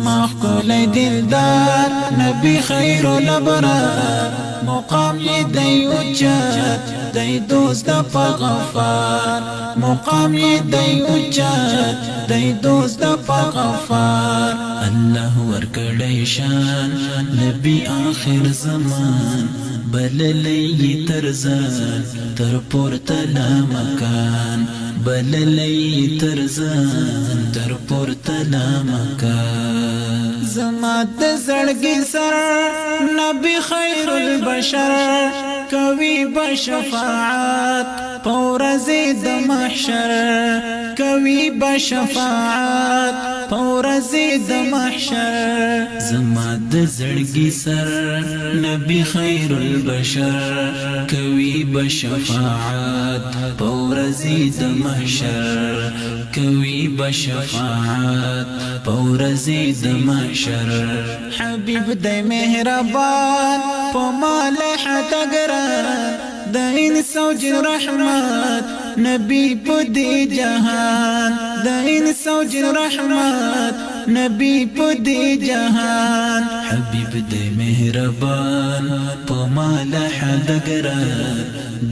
زما ښکلی دلدار نبی خیر الابرار مقام یې دی اوچت دی دوست د غفار مقام یې دی اوچت دی دوست د غفار الله ورکړی شان نبی آخر زمان بللی ترزان تر پورته مکان بللی ترزان تر پورته مکان زما د زړګي سر نبی خیر البشر کوي بشفاعت پورز د محشر کوي بشفاعت پورز د محشر زما د زړګي سر نبی خیر البشر کوي بشفاعت پورز د محشر کوي بشفاعت پورز د محشر حبیب د مهربان پمال حتګران د انس او جن رحمت نبی پدی جهان د انس او جن رحمت نبی پدی جهان حبیب د مهربان پمال حتګران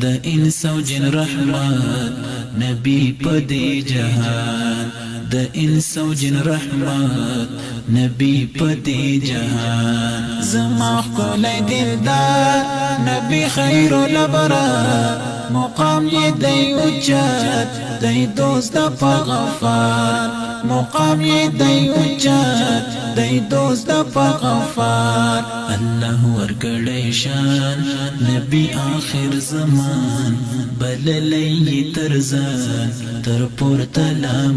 د انس او جن رحمت نبی پدی جهان د انس او جن رحمت نبی پدی جهان زما ښکلی دلدار نبی خیر الابرار مقام یې دی اوچت دی دوست د غفار مقام یې دی اوچت دی دوست د غفار الله ورکړی شان نبی آخر زمان بللی ترزان تر پورته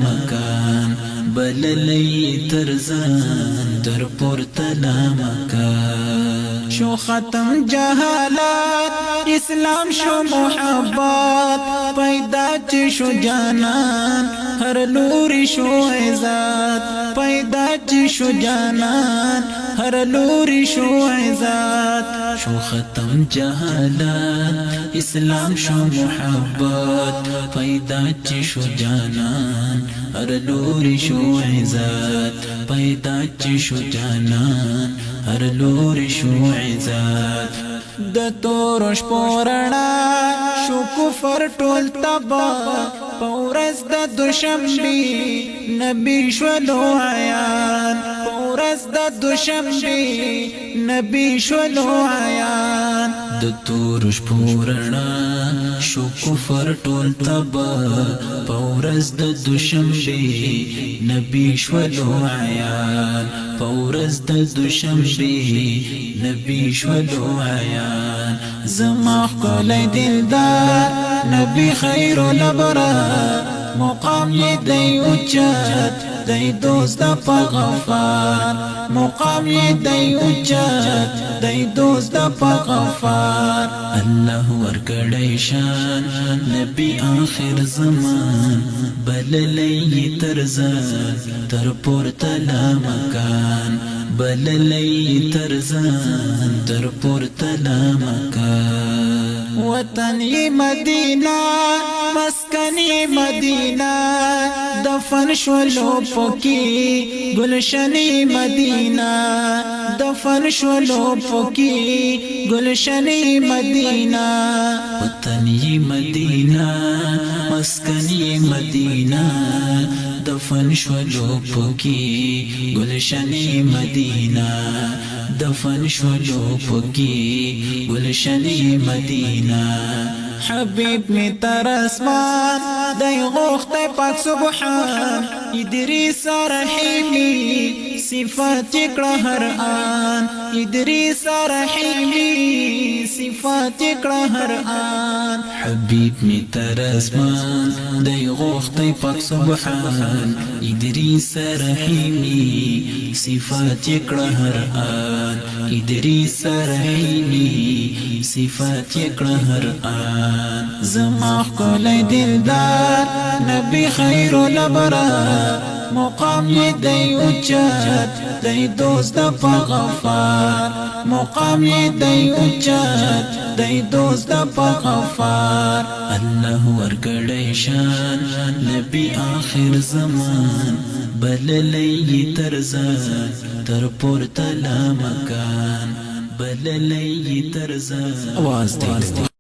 مکان بللی ترزان تر پورته مکان شو ختم جهالات اسلام شو محبت پیدا چی شو جانان هر لوری شو عزت پیدا چی شو جانان هر لوری شو عزت شو ختم جهالات اسلام شو محبت پیدا چی شو جانان هر لوری شو عزت پیدا چی شو جانان هر لوری شو عزت د تورش پورنا شو کفر ټول تبا پورز د دوشنبی نبی شولو عیان پورز د دوشنبی نبی شولو عیان د تورش پورنا شو کفر ټول تبا پورز د دوشنبی نبی شولو عیان پورز د دوشنبی نبی شولو عیان زما ښکلی دلدار نبی خیر الابرار مقام یې دی اوچت دی دوست د غفار مقام یې دی اوچت دی دوست د غفار الله ورکړی شان نبی آخر زمان بللی ترزان تر پورته مکان بللی ترزان تر پورته مکان وطنی مدینہ مسکنی مدینہ دفن شولو پوکی گلشنی مدینہ دفن شولو پوکی گلشنی مدینہ وطنی مدینہ مسکنی مدینہ دفن شولو پوکی گلشنی مدینہ دفن شولو پوکی گلشنی مدینہ حبیب می تر اسمان دی غوخت پاک سبحان ادریس رحیمی صفات کړه هر آن ادریس رحیمی صفات کړه هر آن حبیب می تر اسمان دی غوخت پاک سبحان ادریس رحیمی صفات کړه هر آن ادریس رحیمی صفات کړه هر آن زما ښکلی دلدار نبی خیر الابرار مقام یې دی اوچت دی دوست د غفار مقام یې دی اوچت دی دوست د غفار الله ورکړی شان نبی آخر زمان بللی ترزان تر پورته لا مکان بللی ترزان آواز دی